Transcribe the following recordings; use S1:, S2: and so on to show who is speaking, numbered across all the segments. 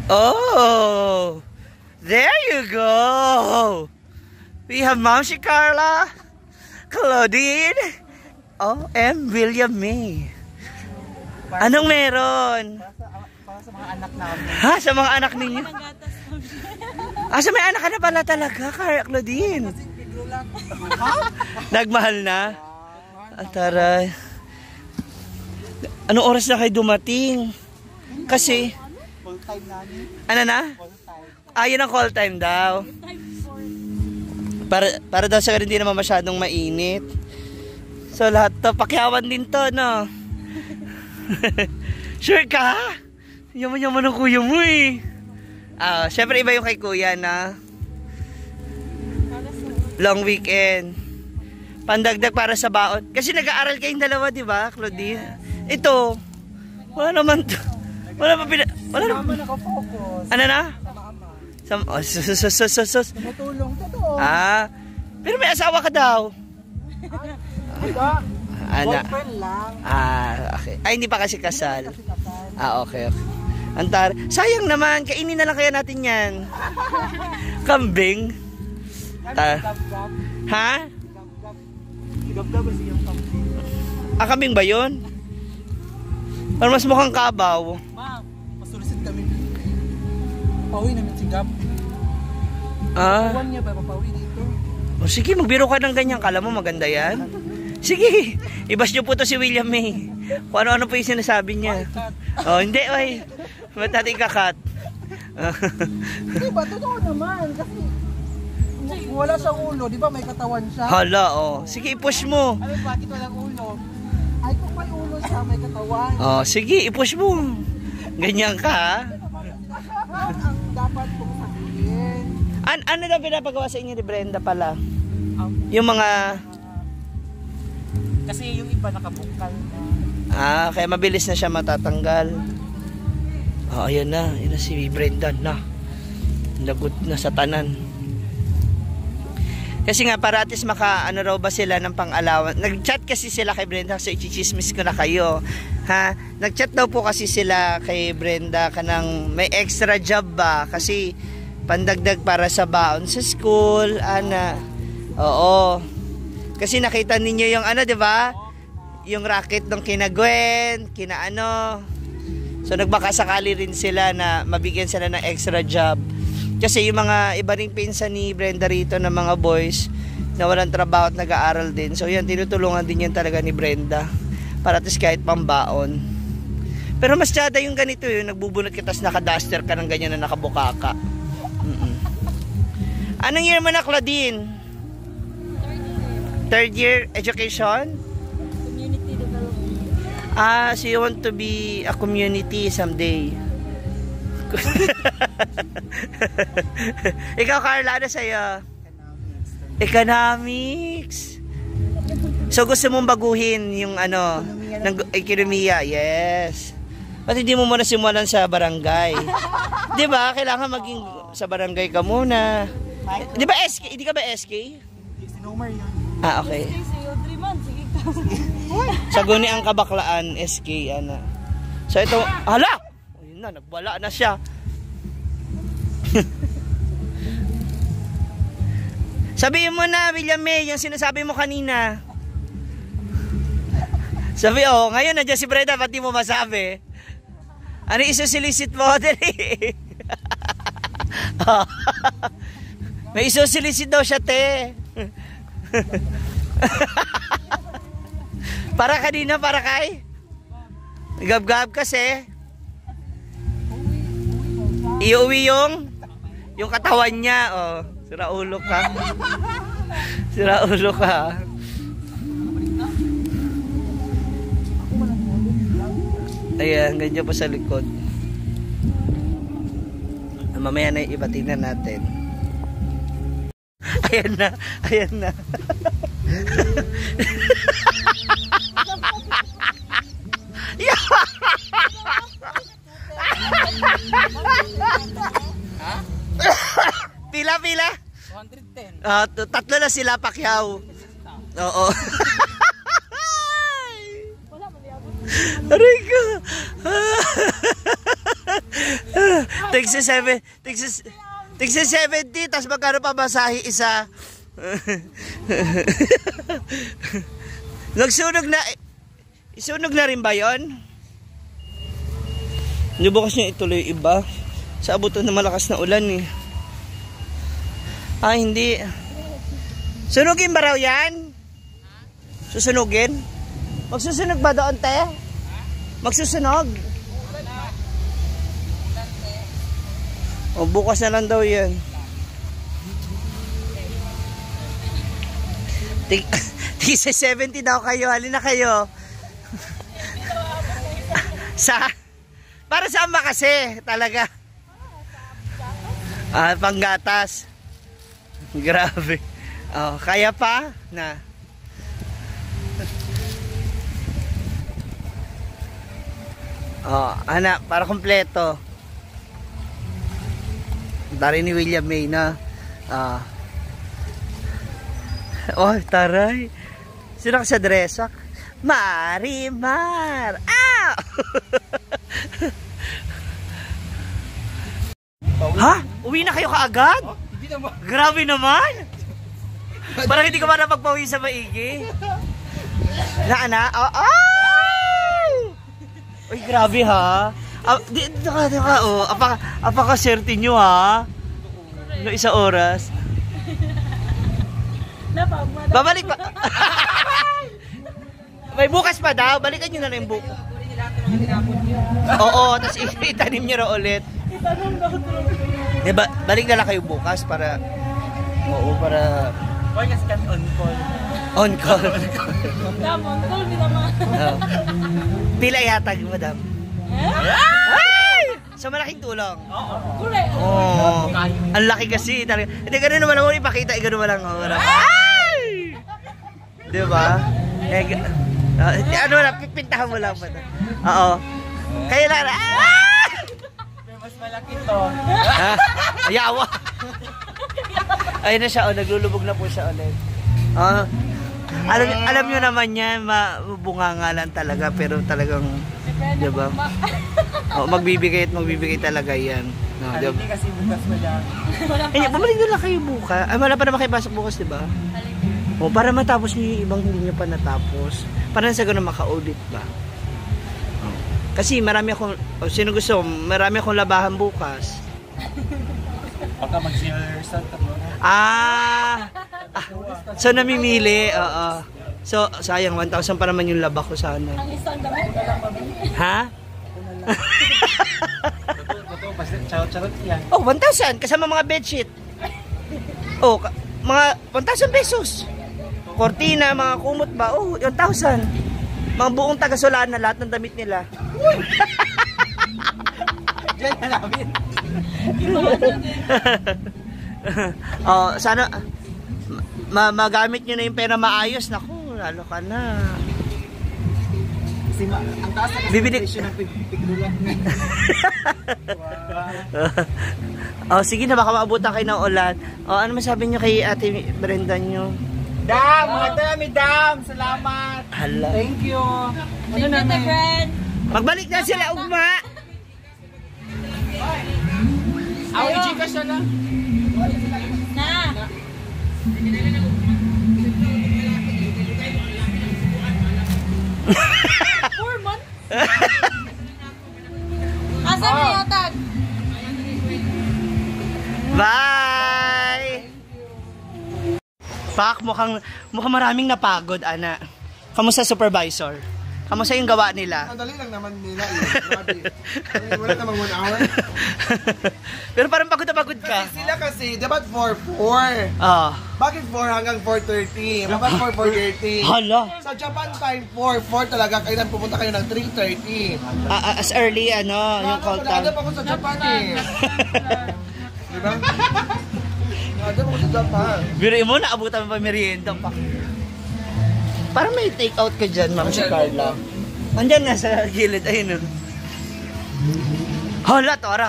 S1: Oh, there you go. We have Ma'am si Carla, Claudine, and William May. Anong meron?
S2: Para sa mga anak namin.
S1: Ha? Sa mga anak ninyo? Sa may anak ka na pala talaga, Claudine. Nagmahal na? Taray. Anong oras na kayo dumating? Kasi
S2: Call time namin.
S1: ano na?
S2: Call time.
S1: Yun ang call time daw. Para daw sa hindi naman masyadong mainit. So lahat to, pakyawan din to, no? Sure ka? Yaman-yaman ng kuya mo eh. Syempre iba yung kay kuya na long weekend. Pandagdag para sa baon. Kasi nag-aaral kayong dalawa, di ba, Claudine? Ito, wala naman to. Wala naman
S2: nakafocus.
S1: Ano na?
S2: Sa ama.
S1: Sus.
S2: Tumutulong, totoo.
S1: Pero may asawa ka daw.
S2: Diba? Boyfriend lang.
S1: Okay. Hindi pa kasi kasal.
S2: Kasi kasal.
S1: Okay. Antar. Sayang naman, kainin na lang kaya natin yan. Kambing.
S2: Gab-gab.
S1: Ha?
S2: Gab-gab kasi yung kambing.
S1: Kambing ba yun? Parang mas mukhang kabaw.
S2: Ma, masulisit kami. Papawi namin si Gab. Papawan niya ba? Papawi dito.
S1: Sige, magbiro ka ng ganyan. Kala mo maganda yan? Sige, ibas nyo po to si William May. Kung ano-ano po yung sinasabi niya. Hindi, oy. Ba't natin kakat?
S2: Hindi ba? Totoo naman. Kasi wala siyang ulo. Di ba may katawan siya?
S1: Hala, sige, i-push mo.
S2: Ano, bakit walang ulo? Ay, kung may ulo siya, may katawan.
S1: Sige, i-push mo. Ganyan ka, ha?
S2: Ang dapat kong sabihin.
S1: Ano daw pinapagawa sa inyo ni Brenda pala? Yung mga...
S2: Kasi yung iba nakabukal na.
S1: Kaya mabilis na siya matatanggal. Ayan na. Ayan na si Brenda na. Lagot na sa tanan. Kasi nga para at least ano raw ba sila ng pang-alawan. Nag-chat kasi sila kay Brenda. So i-chismis ko na kayo. Ha? Nag-chat daw po kasi sila kay Brenda kanang may extra job ba. Kasi pandagdag para sa baon sa school. Oo. Kasi nakita ninyo yung di ba? Yung racket ng kina Gwen, kina ano. So nagbaka sakali rin sila na mabigyan sila ng extra job. Kasi yung mga iba ring pinsan ni Brenda rito na mga boys na walang trabaho at nag-aaral din. So yan, tinutulungan din yan talaga ni Brenda. Para at least kahit pambaon. Pero mas tsada yung ganito yung nagbubunot ka tas naka-duster ka ng ganyan na nakabukaka. Anong year mo na, Claudine? Third year education?
S3: Community development.
S1: So you want to be a community someday? Ikaw, Carla, ano sa'yo? Economics. So gusto mong baguhin yung ng ekonomiya? Yes. Ba't hindi mo muna simulan sa barangay? Di ba? Kailangan maging sa barangay ka muna. Di ba SK? Hindi ka ba SK?
S2: Si Nomer yun.
S1: Okay. Saguni ang kabaklaan, SK, So ito, hala! Ayun na, nagbala na siya. Sabihin mo na, William May, yung sinasabi mo kanina. Sabi, ngayon nandiyan si Brenda, pati mo masabi. Ano isusilicit mo? Dali. May isusilicit daw siya, te. Para kanina, para kay? Gab-gab kasi. Iuwi yung katawan niya. Sira ulo ka. Sira ulo ka. Ayan, ganyan po sa likod. Mamaya na iba, tingnan natin. Ayan na, ayan na. Pila?
S2: 110.
S1: Tatlo na sila, Pacquiao. Oo. Aray ko. Tigsa 70, tapos magkano pa basahi isa? Nagsunog na, isunog na rin ba yun? Hindi bukas niya ituloy iba. Sa abutan na malakas na ulan eh. Ah, hindi. Sunugin ba raw yan? Susunugin? Magsusunog ba doon, te? Magsusunog? O, bukas na lang daw yan. Tigsa 70 daw kayo. Halina kayo. Para saan ba kasi? Talaga. Ah, panggatas. Grabe. Oh, kaya pa? Na. Oh, anak, para kompleto. Dari ni William May na. Ah. Oh, taray. Sino ka sa dresak? Marimar. Ah! Ha? Uwi na kayo kaagad?
S2: Oh, hindi naman.
S1: Grabe naman. Parang hindi ka ba napagpawi sa maigi? Na? Oh, ay! Uy, grabe ha. Dito ka, oh. Apaka-swerte nyo ha. No, isa oras. Babalik pa. May bukas pa daw. Balikan nyo na lang yung bukas. Oo, tapos itanim nyo raw ulit. Diba, balik na lang kayo bukas para... Oo, para...
S2: Why kasi kami on call?
S1: On call.
S3: Madam, on call, di naman.
S1: Pila yatag, madam? Ay! So malaking tulong.
S3: Correct.
S1: Oh, ang laki kasi. Hindi, ganun naman ako ipakita. Ganun naman lang. Ay! Di ba? Ano lang, pipintahan mo lang ba? Oo. Kaya lang.
S2: Mas malaki to.
S1: Ayawa. Ayun na siya, naglulubog na po siya ulit. Alam nyo naman yan, mabunga lang talaga, pero talagang, di ba? Magbibigay at magbibigay talaga yan. No,
S2: Hindi kasi bukas mo lang.
S1: Bumalik na lang kayo bukas. Ay, wala pa naman kayo pasok bukas, di ba? O, para matapos nyo yung ibang hindi nyo pa natapos. Para sa gano'n maka-audit ba? Kasi marami akong, sino gusto, marami akong labahan bukas.
S2: Baka mag-rehearsal ka mo.
S1: So namimili, oo. So, sayang, 1,000 pa naman yung laba ko sana.
S3: Ang isang damit.
S1: Ha?
S2: Totoo, charot yan.
S1: Oh, 1,000 kasama mga bedsheet. Oh, mga 1,000 pesos. Cortina, mga kumot ba? Oh, 1,000. Mga buong taga-Solana na lahat ng damit nila.
S2: Diyan na namin.
S1: Oh, sana magamit nyo na yung pera maayos. Naku, lalo ka na.
S2: Kasi ang taas na
S1: Bibili-
S2: presyo ng piglulan.
S1: Oh, sige na, baka maabutan kayo ng ulan. Oh, ano masabi nyo kay Ate Brenda nyo?
S2: Dam! Mga dami, Dam! Salamat!
S1: Hala.
S2: Thank you!
S3: Thank you, the friend.
S1: Magbalik na sila, ugma!
S2: Awi, Gcash na lang.
S3: Na. Four months? Asa mo yatag?
S1: Bye! Pak, mukhang maraming napagod, ana. Kamusta supervisor? Kamusta yung gawa nila?
S2: Ang dali lang naman nila eh. Grabe. Wala namang 1 hour.
S1: Pero parang pagod na pagod ka.
S2: Sila kasi, dapat 4-4.
S1: Ah.
S2: Bakit 4 hanggang 4:30? Dapat 4:30.
S1: Hala.
S2: Sa Japan time, 4 talaga. Kailan pupunta kayo ng 3:30.
S1: As early, yung call time.
S2: Nagdadap ako sa Japan eh. Diba? Nagdadap ako sa Japan.
S1: Biruin mo, naabutan mo pa merienda pa. Parang may take out ka dyan, Ma'am si Carla. Andyan nga sa gilid, ayun. Hala, Tora.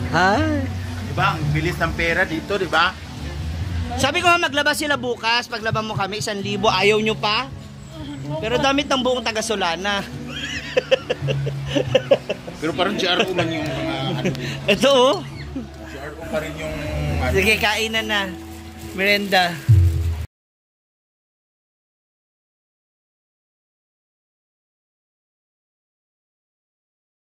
S1: Ay.
S4: Diba, ang bilis ng pera dito, diba?
S1: Sabi ko nga maglabas sila bukas, paglaba mo kami 1,000, ayaw nyo pa? Pero damit ng buong taga-Solana.
S4: Pero parang GRO man yung mga ano din.
S1: Ito oh.
S4: Si Arco pa rin yung ano.
S1: Sige, kainan na. Merenda.